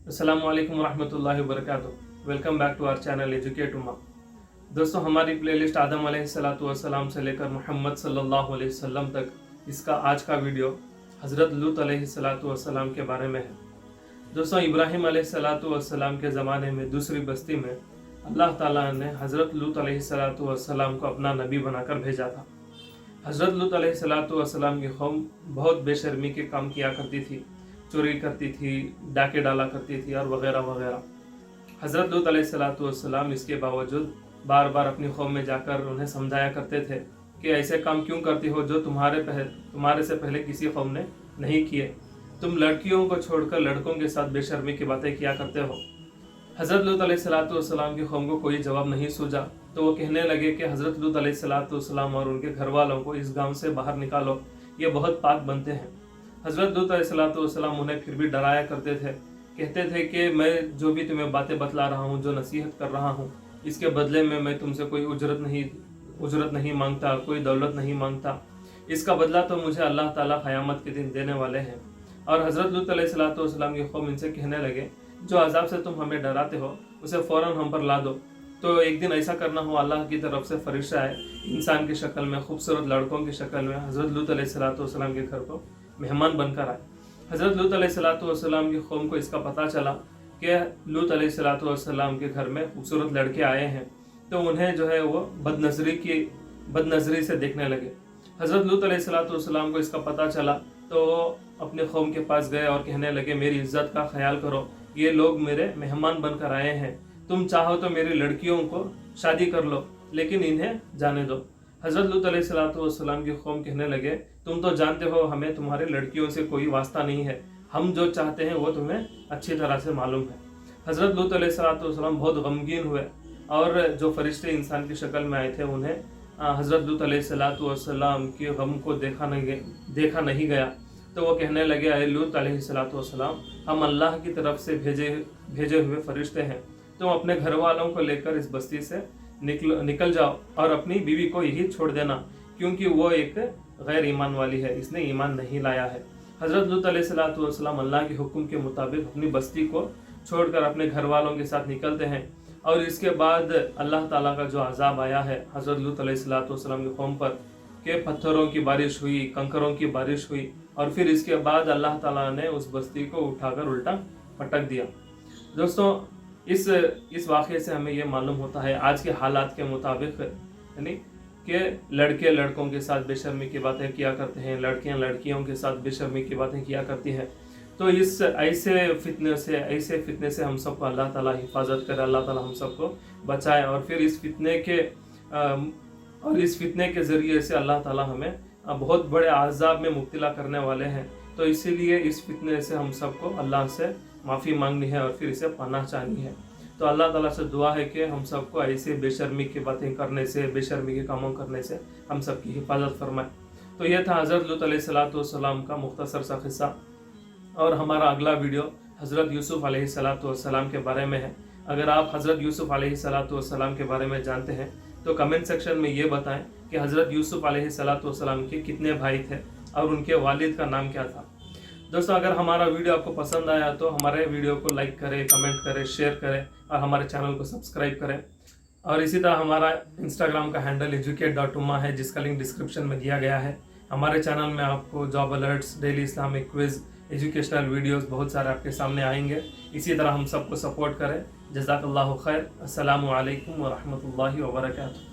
अस्सलाम वालेकुम रहमतुल्लाहि व बरकातुहू। Welcome back to our channel educate ummah. दोस्तों, हमारी प्लेलिस्ट आदम अलैहिस्सलातु वस्सलाम से लेकर मोहम्मद सल्लल्लाहु अलैहि वसल्लम तक, इसका आज का वीडियो हज़रत लूत अलैहिस्सलातु वस्सलाम के बारे में है। दोस्तों, इब्राहिम अलैहिस्सलातु वस्सलाम के ज़माने में दूसरी बस्ती में अल्लाह ताला ने हज़रत लूत अलैहिस्सलातु वस्सलाम को अपना नबी बनाकर भेजा था। हज़रत लूत अलैहिस्सलातु वस्सलाम की कौम बहुत बेशर्मी के काम किया करती थी, चोरी करती थी, डाके डाला करती थी और वगैरह वगैरह। हज़रत लूत अलैहिस्सलातु वस्सलाम इसके बावजूद बार बार अपनी कौम में जाकर उन्हें समझाया करते थे कि ऐसे काम क्यों करती हो जो तुम्हारे से पहले किसी कौम ने नहीं किए। तुम लड़कियों को छोड़कर लड़कों के साथ बेशर्मी की बातें किया करते हो। हज़रत लूत अलैहिस्सलातु वस्सलाम की कौम को कोई जवाब नहीं सूझा, तो वो कहने लगे कि हज़रत लूत अलैहिस्सलातु वस्सलाम और उनके घर वालों को इस गांव से बाहर निकालो, ये बहुत पाक बनते हैं। हज़रत लूत अलैहिस्सलातु वस्सलाम उन्हें फिर भी डराया करते थे, कहते थे कि मैं जो भी तुम्हें बातें बतला रहा हूँ, जो नसीहत कर रहा हूँ, इसके बदले में मैं तुमसे कोई उजरत नहीं मांगता, कोई दौलत नहीं मांगता। इसका बदला तो मुझे अल्लाह ताला क़यामत के दिन देने वाले हैं। और हज़रत लूत अलैहिस्सलातु वस्सलाम की कौम इनसे कहने लगे, जो अजाब से तुम हमें डराते हो उसे फ़ौरन हम पर ला दो। तो एक दिन ऐसा करना हो, अल्लाह की तरफ से फरिश्ता है इंसान की शक्ल में, खूबसूरत लड़कों की शक्ल में हज़रत लूत अलैहिस्सलातु वस्सलाम के घर को मेहमान बनकर आए। हज़रत लूत अलैहिस्सलातु वस्सलाम की कौम को इसका पता चला कि लूत अलैहिस्सलातु वस्सलाम के घर में खूबसूरत लड़के आए हैं, तो उन्हें जो है वो बदनज़री से देखने लगे। हज़रत लूत अलैहिस्सलातु वस्सलाम को इसका पता चला तो वो अपने कौम के पास गए और कहने लगे, मेरी इज्जत का ख्याल करो, ये लोग मेरे मेहमान बनकर आए हैं, तुम चाहो तो मेरी लड़कियों को शादी कर लो, लेकिन इन्हें जाने दो। हज़रत लूत अलैहिस्सलातु वस्सलाम की कौम कहने लगे, तुम तो जानते हो हमें तुम्हारे लड़कियों से कोई वास्ता नहीं है, हम जो चाहते हैं वो तुम्हें अच्छी तरह से मालूम है। हज़रत लूत अलैहिस्सलातु वस्सलाम बहुत गमगीन हुए और जो फरिश्ते इंसान की शक्ल में आए थे उन्हें हज़रत लूत अलैहिस्सलातु वस्सलाम के गम को देखा नहीं गया। तो वो कहने लगे, अरे लूत अलैहिस्सलातु वस्सलाम, हम अल्लाह की तरफ से भेजे हुए फरिश्ते हैं, तुम अपने घर वालों को लेकर इस बस्ती से निकल जाओ और अपनी बीवी को यही छोड़ देना, क्योंकि वो एक गैर ईमान वाली है, इसने ईमान नहीं लाया है। हज़रत लूत अलैहिस्सलातु वस्सलाम अल्लाह के हुक्म के मुताबिक अपनी बस्ती को छोड़कर अपने घर वालों के साथ निकलते हैं। और इसके बाद अल्लाह ताला का जो अजाब आया है हज़रत लूत अलैहिस्सलातु वस्सलाम की कौम पर, के पत्थरों की बारिश हुई, कंकरों की बारिश हुई, और फिर इसके बाद अल्लाह ताला ने उस बस्ती को उठाकर उल्टा पटक दिया। दोस्तों, इस वाक़े से हमें ये मालूम होता है आज के हालात के मुताबिक, यानी कि लड़के लड़कों के साथ बेशर्मी की बातें किया करते हैं, लड़कियां लड़कियों के साथ बेशर्मी की बातें किया करती हैं। तो इस ऐसे फितने से हम सबको अल्लाह ताला हिफाजत करे, अल्लाह ताला हम सबको बचाए। और फिर इस फितने के ज़रिए से अल्लाह ताला हमें बहुत बड़े आज़ाब में मुब्तला करने वाले हैं। तो इसीलिए इस फितने से हम सबको अल्लाह से माफ़ी मांगनी है और फिर इसे पनाह चाहनी है। तो अल्लाह ताला से दुआ है कि हम सबको ऐसे बेशर्मी की बातें करने से, बेशर्मी के कामों करने से हम सब की हिफाजत फरमाए। तो यह था हज़रत लूत अलैहिस्सलातु वस्सलाम का मुख्तसर सा किस्सा। और हमारा अगला वीडियो हज़रत यूसुफ़ अलैहिस्सलातु वस्सलाम के बारे में है। अगर आप हज़रत यूसुफ़ अलैहिस्सलातु वस्सलाम के बारे में जानते हैं तो कमेंट सेक्शन में ये बताएं कि हज़रत यूसुफ़ अलैहिस्सलातु वस्सलाम के कितने भाई थे और उनके वालिद का नाम क्या था। दोस्तों, अगर हमारा वीडियो आपको पसंद आया तो हमारे वीडियो को लाइक करें, कमेंट करें, शेयर करें और हमारे चैनल को सब्सक्राइब करें। और इसी तरह हमारा इंस्टाग्राम का हैंडल educate.umma है, जिसका लिंक डिस्क्रिप्शन में दिया गया है। हमारे चैनल में आपको job alerts, daily Islamic quiz, educational videos बहुत सारे आपके सामने आएंगे। इसी तरह हम सबको सपोर्ट करें। जज़ाकल्लाहु खैर। अस्सलामु अलैकुम व रहमतुल्लाहि व बरकातुहू।